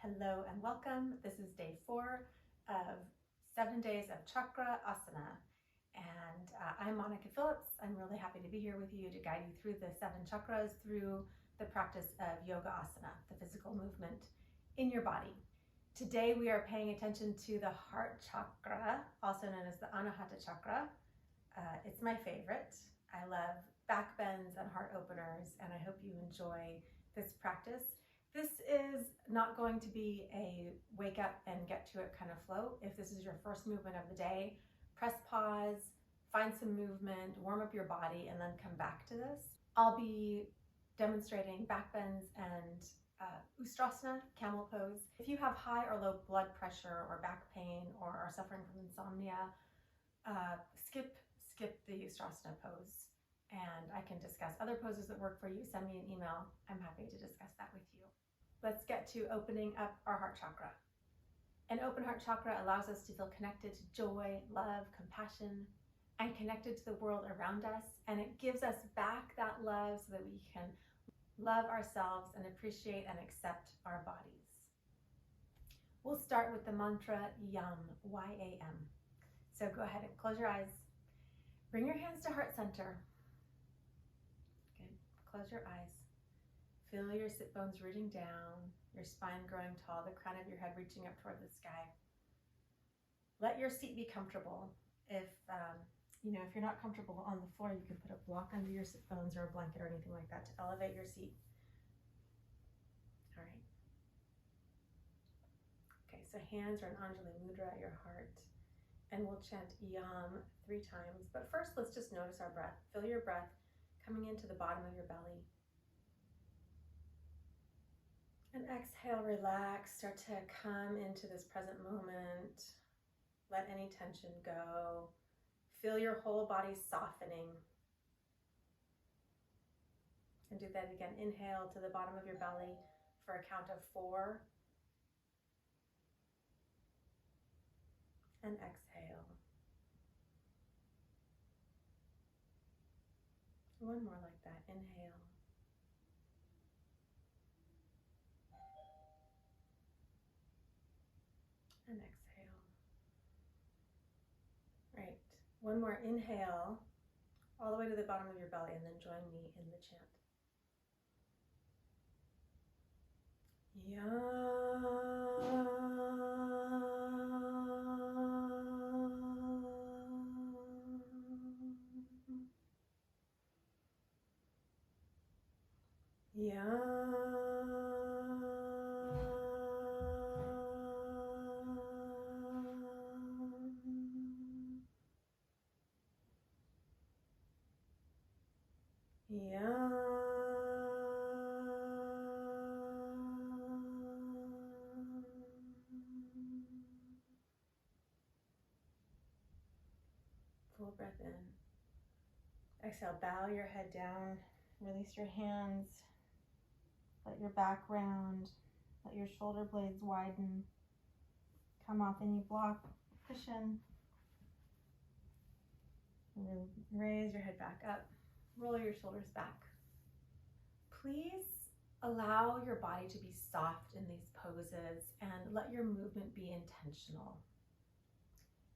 Hello and welcome. This is day 4 of 7 days of Chakra Asana. And I'm Monica Phillips. I'm really happy to be here with you to guide you through the 7 chakras through the practice of Yoga Asana, the physical movement in your body. Today we are paying attention to the Heart Chakra, also known as the Anahata Chakra. It's my favorite. I love back bends and heart openers, and I hope you enjoy this practice. This is not going to be a wake up and get to it kind of flow. If this is your first movement of the day, press pause, find some movement, warm up your body, and then come back to this. I'll be demonstrating back bends and Ustrasana, camel pose. If you have high or low blood pressure or back pain or are suffering from insomnia, skip the Ustrasana pose. And I can discuss other poses that work for you. Send me an email. I'm happy to discuss that with you. Let's get to opening up our heart chakra. An open heart chakra allows us to feel connected to joy, love, compassion, and connected to the world around us. And it gives us back that love so that we can love ourselves and appreciate and accept our bodies. We'll start with the mantra YAM, Y-A-M. So go ahead and close your eyes. Bring your hands to heart center. Good. Close your eyes. Feel your sit bones rooting down, your spine growing tall, the crown of your head reaching up toward the sky. Let your seat be comfortable. If you're not comfortable on the floor, you can put a block under your sit bones or a blanket or anything like that to elevate your seat. All right. Okay, so hands are in Anjali Mudra at your heart. And we'll chant YAM 3 times. But first, let's just notice our breath. Feel your breath coming into the bottom of your belly. And exhale, relax, start to come into this present moment. Let any tension go. Feel your whole body softening. And do that again. Inhale to the bottom of your belly for a count of 4. And exhale. One more like that. Inhale. And exhale. Right. One more inhale all the way to the bottom of your belly, and then join me in the chant. Full breath in. Exhale, bow your head down, release your hands, let your back round, let your shoulder blades widen, come off any block, cushion. Raise your head back up, roll your shoulders back. Please allow your body to be soft in these poses and let your movement be intentional.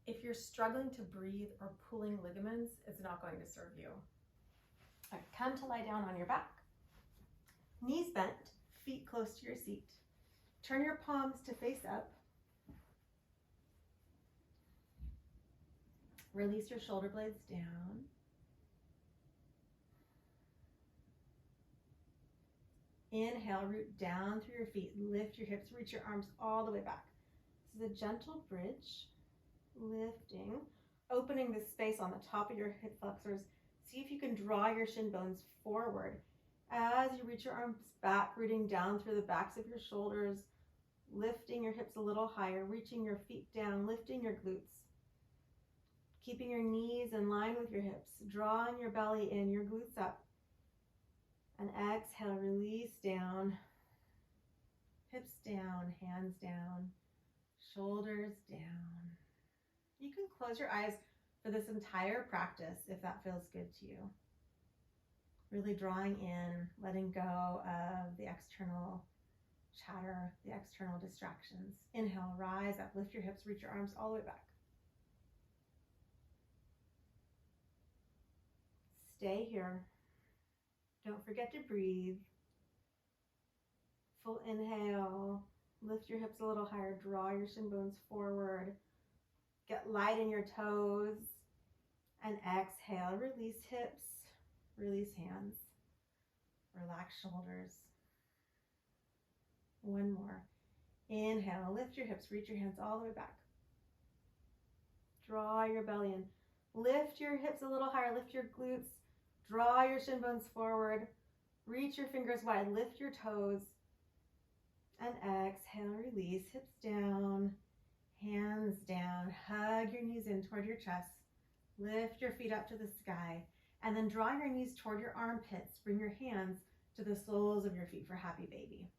If you're struggling to breathe or pulling ligaments, it's not going to serve you. All right, come to lie down on your back. Knees bent, feet close to your seat. Turn your palms to face up. Release your shoulder blades down. Inhale, root down through your feet. Lift your hips, reach your arms all the way back. This is a gentle bridge. Lifting, opening the space on the top of your hip flexors. See if you can draw your shin bones forward as you reach your arms back, rooting down through the backs of your shoulders, lifting your hips a little higher, reaching your feet down, lifting your glutes, keeping your knees in line with your hips, drawing your belly in, your glutes up, and exhale, release down, hips down, hands down, shoulders down. You can close your eyes for this entire practice if that feels good to you. Really drawing in, letting go of the external chatter, the external distractions. Inhale, rise up, lift your hips, reach your arms all the way back. Stay here. Don't forget to breathe. Full inhale. Lift your hips a little higher. Draw your shin bones forward. Get light in your toes. And exhale. Release hips. Release hands. Relax shoulders. One more. Inhale. Lift your hips. Reach your hands all the way back. Draw your belly in. Lift your hips a little higher. Lift your glutes. Draw your shin bones forward. Reach your fingers wide. Lift your toes. And exhale, release, hips down, hands down. Hug your knees in toward your chest. Lift your feet up to the sky. And then draw your knees toward your armpits. Bring your hands to the soles of your feet for happy baby.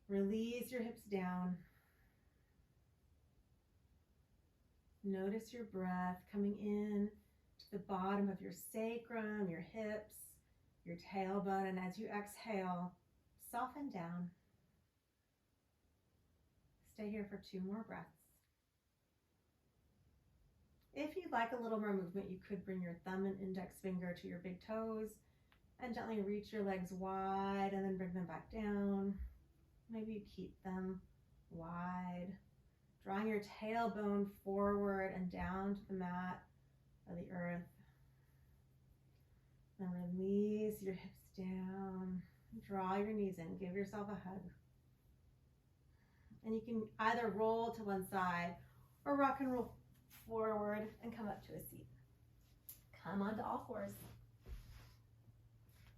Release your hips down. Notice your breath coming in to the bottom of your sacrum, your hips, your tailbone. And as you exhale, soften down. Stay here for 2 more breaths. If you'd like a little more movement, you could bring your thumb and index finger to your big toes and gently reach your legs wide and then bring them back down. Maybe you keep them wide. Drawing your tailbone forward and down to the mat or the earth. Then release your hips down. Draw your knees in. Give yourself a hug. And you can either roll to one side or rock and roll forward and come up to a seat. Come onto all fours.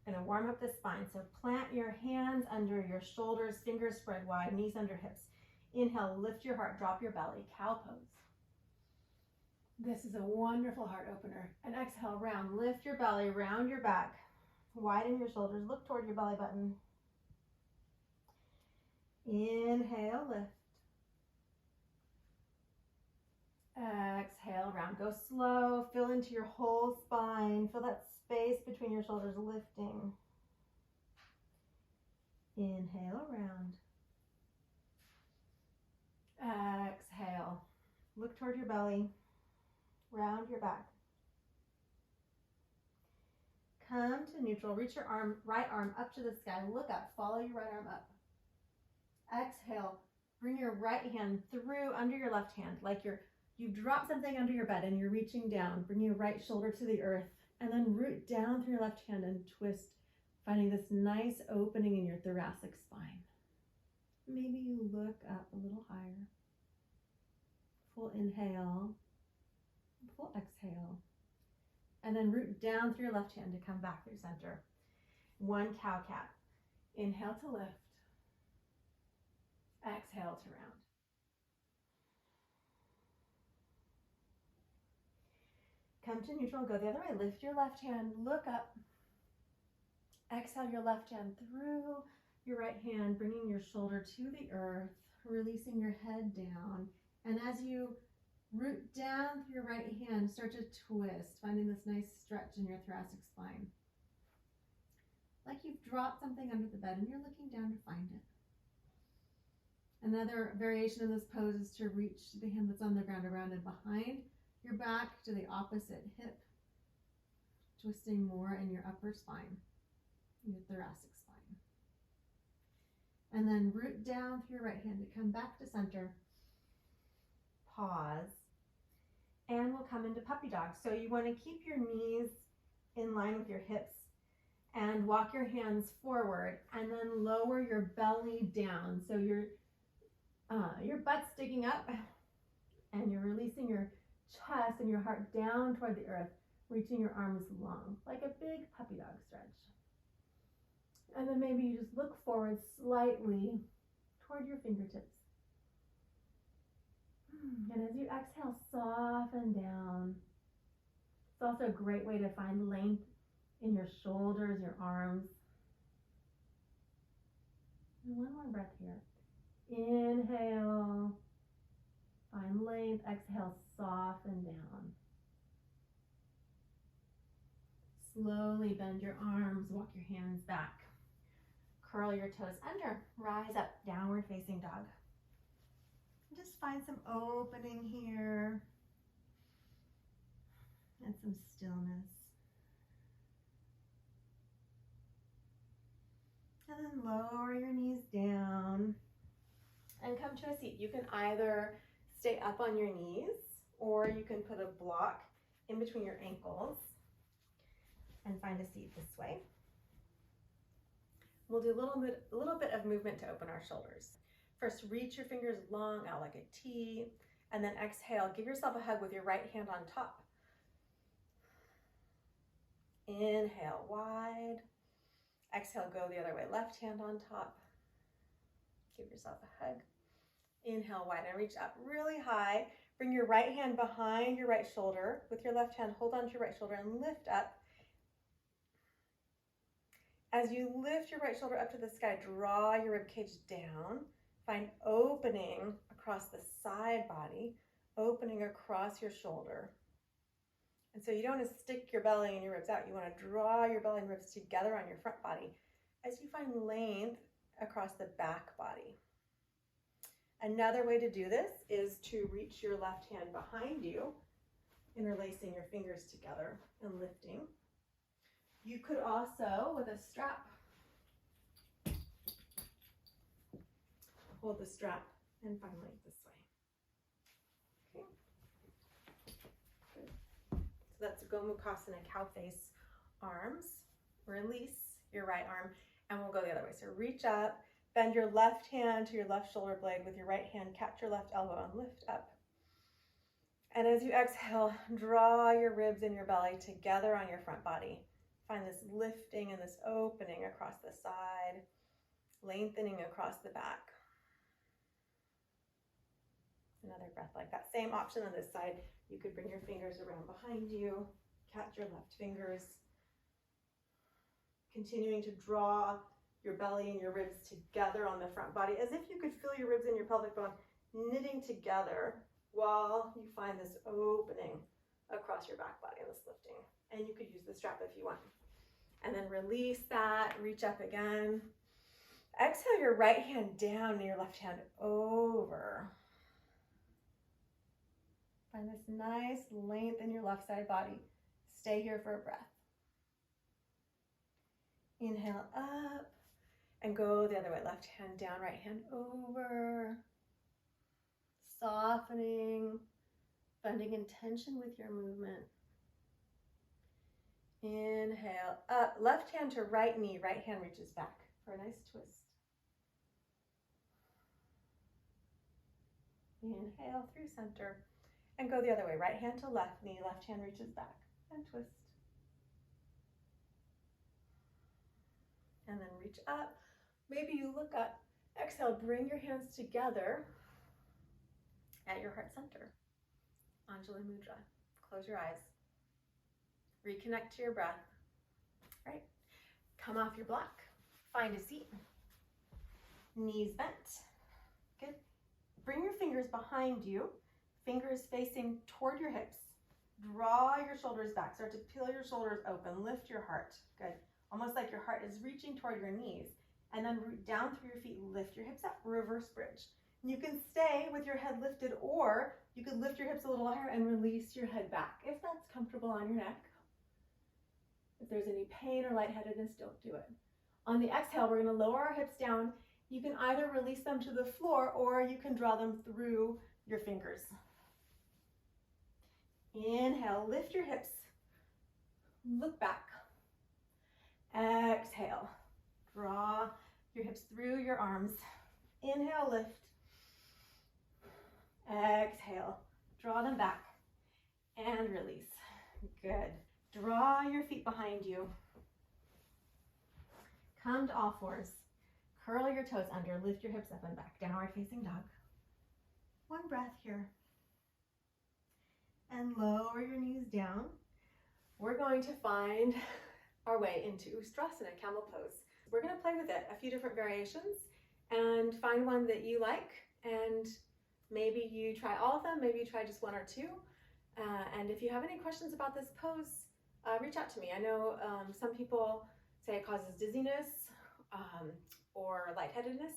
Gonna warm up the spine. So plant your hands under your shoulders, fingers spread wide, knees under hips. Inhale, lift your heart, drop your belly, cow pose. This is a wonderful heart opener. And exhale, round, lift your belly, round your back, widen your shoulders, look toward your belly button. Inhale, lift. Exhale, round. Go slow. Fill into your whole spine. Feel that space between your shoulders lifting. Inhale, round. Exhale. Look toward your belly. Round your back. Come to neutral. Reach your right arm up to the sky. Look up. Follow your right arm up. Exhale, bring your right hand through under your left hand, like you've dropped something under your bed and you're reaching down. Bring your right shoulder to the earth and then root down through your left hand and twist, finding this nice opening in your thoracic spine. Maybe you look up a little higher. Full inhale, full exhale, and then root down through your left hand to come back through center. 1 cow cat. Inhale to lift. Exhale to round. Come to neutral, go the other way. Lift your left hand, look up. Exhale your left hand through your right hand, bringing your shoulder to the earth, releasing your head down. And as you root down through your right hand, start to twist, finding this nice stretch in your thoracic spine. Like you've dropped something under the bed and you're looking down to find it. Another variation of this pose is to reach the hand that's on the ground around and behind your back to the opposite hip, twisting more in your upper spine, your thoracic spine. And then root down through your right hand to come back to center. Pause. And we'll come into puppy dog. So you want to keep your knees in line with your hips and walk your hands forward and then lower your belly down. So your butt's sticking up and you're releasing your chest and your heart down toward the earth, reaching your arms long, like a big puppy dog stretch. And then maybe you just look forward slightly toward your fingertips. And as you exhale, soften down. It's also a great way to find length in your shoulders, your arms. And 1 more breath here. Inhale, find length. Exhale, soften down. Slowly bend your arms, walk your hands back. Curl your toes under, rise up, downward facing dog. Just find some opening here and some stillness. And then lower your knees down and come to a seat. You can either stay up on your knees or you can put a block in between your ankles and find a seat this way. We'll do a little bit of movement to open our shoulders. First, reach your fingers long out like a T, and then exhale. Give yourself a hug with your right hand on top. Inhale, wide. Exhale, go the other way. Left hand on top. Give yourself a hug. Inhale, wide, and reach up really high. Bring your right hand behind your right shoulder. With your left hand, hold on to your right shoulder and lift up. As you lift your right shoulder up to the sky, draw your rib cage down. Find opening across the side body, opening across your shoulder. And so you don't want to stick your belly and your ribs out. You want to draw your belly and ribs together on your front body as you find length across the back body. Another way to do this is to reach your left hand behind you, interlacing your fingers together and lifting. You could also, with a strap, hold the strap and find length this way. Okay. Good. So that's Gomukhasana, cow face arms. Release your right arm and we'll go the other way. So reach up, bend your left hand to your left shoulder blade with your right hand, catch your left elbow and lift up. And as you exhale, draw your ribs and your belly together on your front body. Find this lifting and this opening across the side, lengthening across the back. Another breath like that. Same option on this side. You could bring your fingers around behind you, catch your left fingers. Continuing to draw your belly and your ribs together on the front body, as if you could feel your ribs and your pelvic bone knitting together while you find this opening across your back body and this lifting. And you could use the strap if you want. And then release that, reach up again. Exhale your right hand down and your left hand over. Find this nice length in your left side body. Stay here for a breath. Inhale up and go the other way. Left hand down, right hand over. Softening, finding intention with your movement. Inhale up, left hand to right knee, right hand reaches back for a nice twist. Inhale through center and go the other way. Right hand to left knee, left hand reaches back and twist. And then reach up. Maybe you look up. Exhale, bring your hands together at your heart center. Anjali Mudra. Close your eyes. Reconnect to your breath. All right. Come off your block. Find a seat. Knees bent. Good. Bring your fingers behind you. Fingers facing toward your hips. Draw your shoulders back. Start to peel your shoulders open. Lift your heart. Good. Almost like your heart is reaching toward your knees. And then root down through your feet. Lift your hips up. Reverse bridge. You can stay with your head lifted, or you could lift your hips a little higher and release your head back if that's comfortable on your neck. If there's any pain or lightheadedness, don't do it. On the exhale, we're going to lower our hips down. You can either release them to the floor or you can draw them through your fingers. Inhale, lift your hips. Look back. Exhale, draw your hips through your arms. Inhale, lift. Exhale, draw them back and release. Good. Draw your feet behind you. Come to all fours. Curl your toes under, lift your hips up and back. Downward facing dog. One breath here. And lower your knees down. We're going to find our way into Ustrasana, camel pose. We're going to play with it, a few different variations, and find one that you like. And maybe you try all of them, maybe you try just one or two. And if you have any questions about this pose, reach out to me. I know some people say it causes dizziness, or lightheadedness.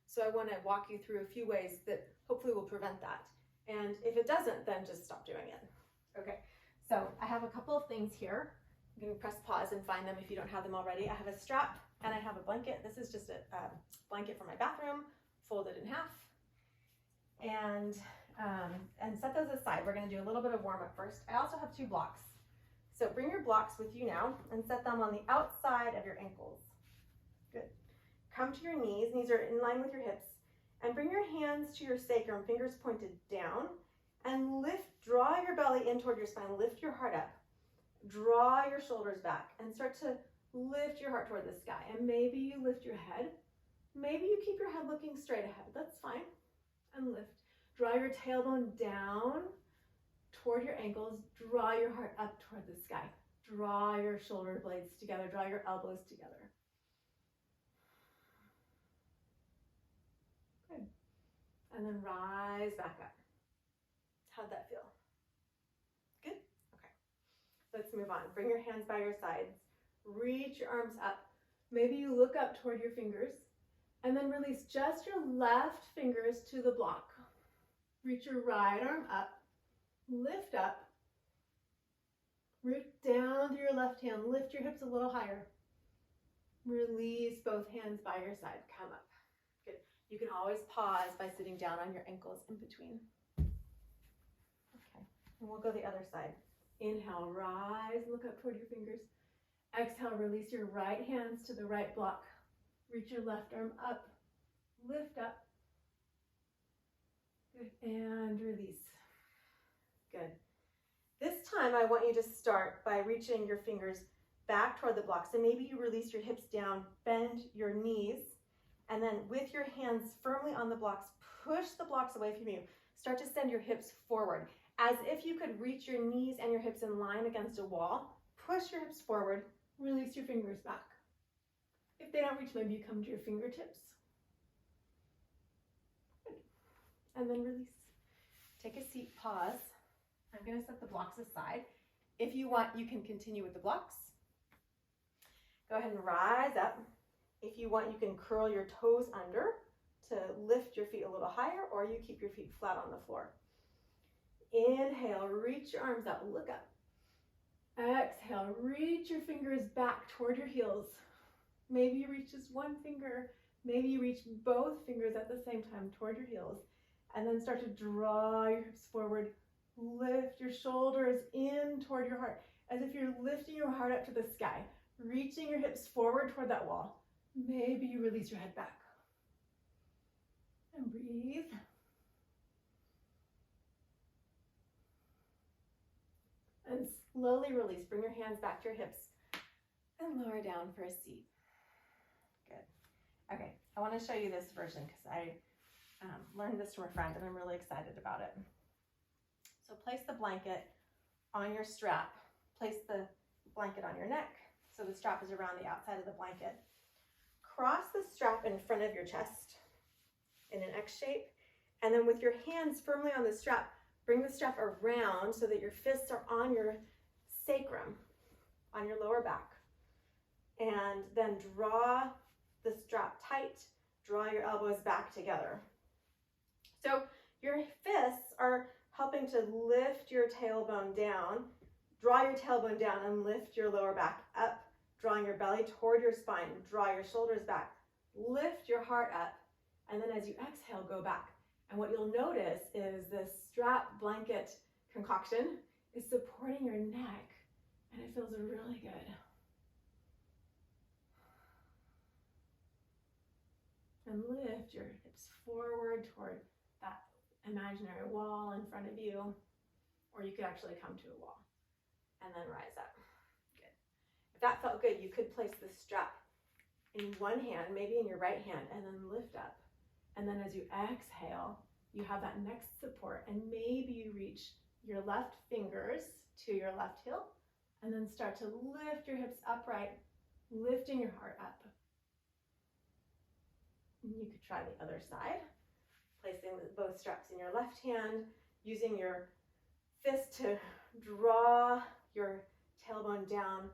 So I want to walk you through a few ways that hopefully will prevent that. And if it doesn't, then just stop doing it. Okay, so I have a couple of things here. You can press pause and find them if you don't have them already. I have a strap and I have a blanket. This is just a blanket from my bathroom, folded in half. And set those aside. We're going to do a little bit of warm up first. I also have 2 blocks. So bring your blocks with you now and set them on the outside of your ankles. Good. Come to your knees. Knees are in line with your hips. And bring your hands to your sacrum, fingers pointed down. And draw your belly in toward your spine. Lift your heart up. Draw your shoulders back and start to lift your heart toward the sky. And maybe you lift your head. Maybe you keep your head looking straight ahead. That's fine. And lift. Draw your tailbone down toward your ankles. Draw your heart up toward the sky. Draw your shoulder blades together. Draw your elbows together. Good. And then rise back up. How'd that feel? Good? Okay. Let's move on. Bring your hands by your sides. Reach your arms up. Maybe you look up toward your fingers and then release just your left fingers to the block. Reach your right arm up. Lift up. Root down through your left hand. Lift your hips a little higher. Release both hands by your side. Come up. Good. You can always pause by sitting down on your ankles in between. Okay. And we'll go the other side. Inhale, rise, look up toward your fingers. Exhale, release your right hands to the right block. Reach your left arm up. Lift up. Good. And release. Good. This time I want you to start by reaching your fingers back toward the blocks. And maybe you release your hips down, bend your knees, and then with your hands firmly on the blocks, push the blocks away from you. Start to send your hips forward, as if you could reach your knees and your hips in line against a wall. Push your hips forward, release your fingers back. If they don't reach, maybe you come to your fingertips. Good. And then release. Take a seat, pause. I'm going to set the blocks aside. If you want, you can continue with the blocks. Go ahead and rise up. If you want, you can curl your toes under to lift your feet a little higher, or you keep your feet flat on the floor. Inhale, reach your arms up, look up. Exhale, reach your fingers back toward your heels. Maybe you reach just one finger. Maybe you reach both fingers at the same time toward your heels. And then start to draw your hips forward. Lift your shoulders in toward your heart, as if you're lifting your heart up to the sky, reaching your hips forward toward that wall. Maybe you release your head back. And breathe. And slowly release. Bring your hands back to your hips and lower down for a seat. Good. Okay, I want to show you this version because I learned this from a friend and I'm really excited about it. So place the blanket on your strap. Place the blanket on your neck so the strap is around the outside of the blanket. Cross the strap in front of your chest in an X shape, and then with your hands firmly on the strap, bring the strap around so that your fists are on your sacrum, on your lower back, and then draw the strap tight. Draw your elbows back together. So your fists are helping to lift your tailbone down. Draw your tailbone down and lift your lower back up, drawing your belly toward your spine. Draw your shoulders back. Lift your heart up. And then as you exhale, go back. And what you'll notice is this strap blanket concoction is supporting your neck, and it feels really good. And lift your hips forward toward that imaginary wall in front of you, or you could actually come to a wall and then rise up. Good. If that felt good, you could place the strap in one hand, maybe in your right hand, and then lift up. And then as you exhale, you have that next support, and maybe you reach your left fingers to your left heel, and then start to lift your hips upright, lifting your heart up. And you could try the other side, placing both straps in your left hand, using your fist to draw your tailbone down,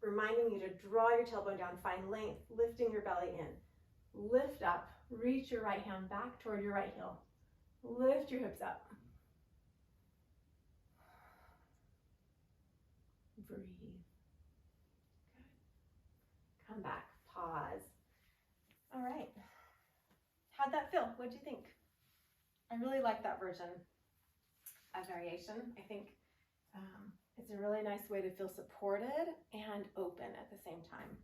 reminding you to draw your tailbone down, find length, lifting your belly in. Lift up, reach your right hand back toward your right heel. Lift your hips up. Breathe. Good. Come back, pause. All right. How'd that feel? What'd you think? I really like that version of variation. I think it's a really nice way to feel supported and open at the same time.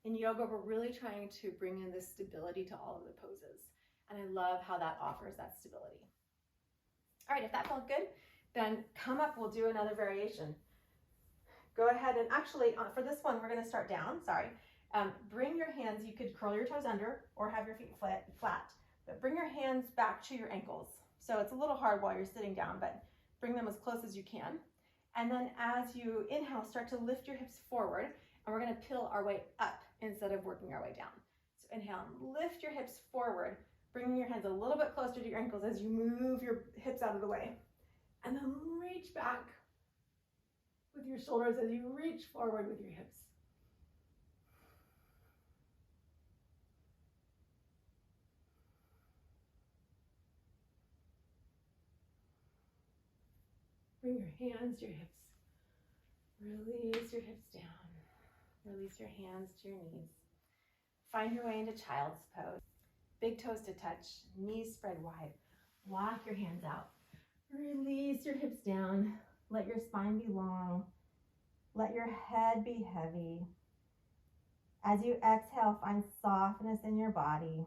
In yoga, we're really trying to bring in this stability to all of the poses. And I love how that offers that stability. All right, if that felt good, then come up, we'll do another variation. Go ahead and actually, for this one, we're gonna start down, sorry. Bring your hands, you could curl your toes under or have your feet flat, but bring your hands back to your ankles. So it's a little hard while you're sitting down, but bring them as close as you can. And then as you inhale, start to lift your hips forward, and we're gonna peel our way up instead of working our way down. So inhale, lift your hips forward, bringing your hands a little bit closer to your ankles as you move your hips out of the way. And then reach back with your shoulders as you reach forward with your hips. Bring your hands to your hips. Release your hips down. Release your hands to your knees. Find your way into child's pose. Big toes to touch, knees spread wide. Walk your hands out. Release your hips down. Let your spine be long. Let your head be heavy. As you exhale, find softness in your body.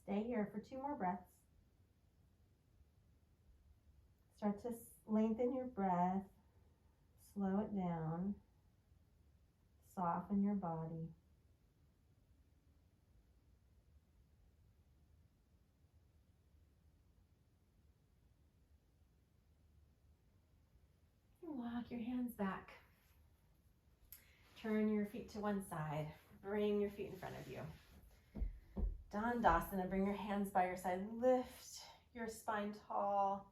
Stay here for 2 more breaths. Start to lengthen your breath. Slow it down. Soften your body. Walk your hands back. Turn your feet to one side. Bring your feet in front of you. Dandasana, bring your hands by your side. Lift your spine tall.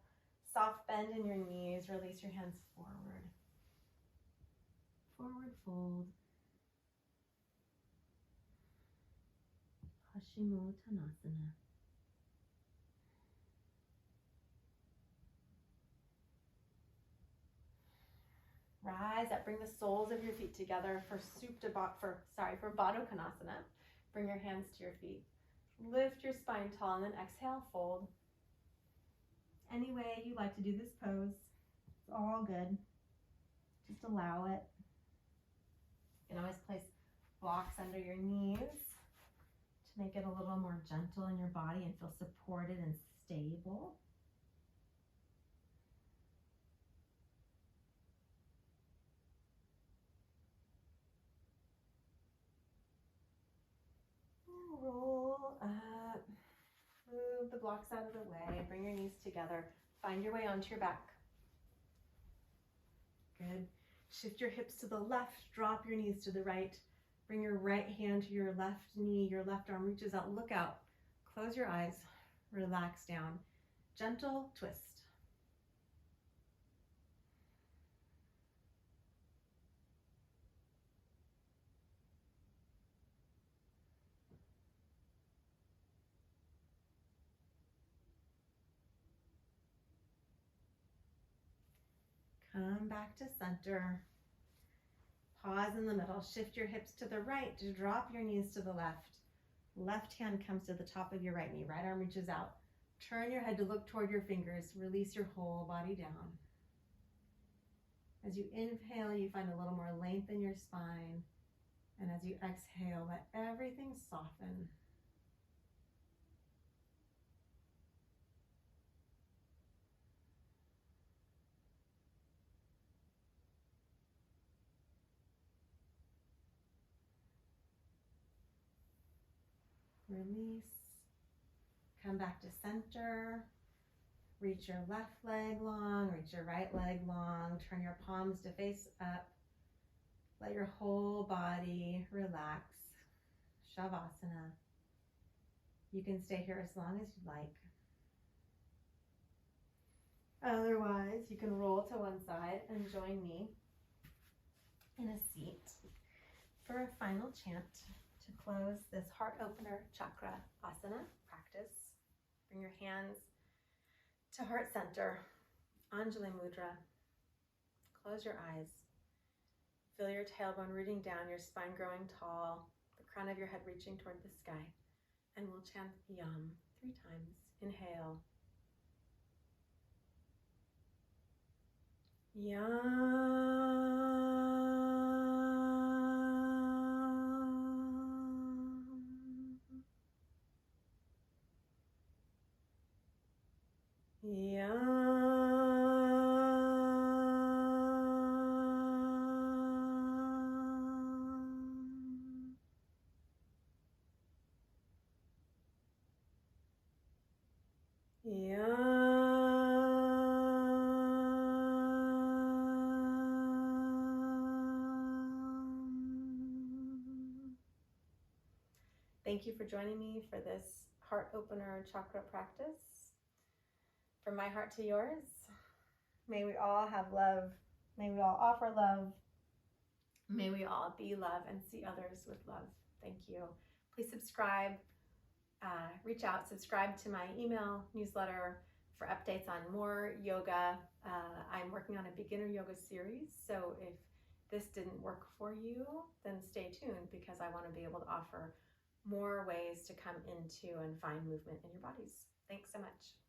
Soft bend in your knees. Release your hands forward. Forward fold. Paschimottanasana. Rise up, bring the soles of your feet together for Baddha Konasana. Bring your hands to your feet. Lift your spine tall and then exhale, fold. Any way you like to do this pose, it's all good. Just allow it. You can always place blocks under your knees to make it a little more gentle in your body and feel supported and stable. Roll up, move the blocks out of the way, bring your knees together, find your way onto your back. Good. Shift your hips to the left, drop your knees to the right, bring your right hand to your left knee, your left arm reaches out, look out, close your eyes, relax down, gentle twist. Come back to center. Pause in the middle. Shift your hips to the right. Drop your knees to the left. Left hand comes to the top of your right knee. Right arm reaches out. Turn your head to look toward your fingers. Release your whole body down. As you inhale, you find a little more length in your spine. And as you exhale, let everything soften. Release. Come back to center. Reach your left leg long, reach your right leg long. Turn your palms to face up. Let your whole body relax. Shavasana. You can stay here as long as you like. Otherwise, you can roll to one side and join me in a seat for a final chant to close this heart opener Chakra Asana practice. Bring your hands to heart center, Anjali Mudra. Close your eyes. Feel your tailbone rooting down, your spine growing tall, the crown of your head reaching toward the sky. And we'll chant Yam 3 times. Inhale. Yam. Thank you for joining me for this heart opener chakra practice. From my heart to yours, may we all have love. May we all offer love. May we all be love and see others with love. Thank you. Please subscribe, reach out, subscribe to my email newsletter for updates on more yoga. I'm working on a beginner yoga series, so if this didn't work for you, then stay tuned because I want to be able to offer more ways to come into and find movement in your bodies. Thanks so much.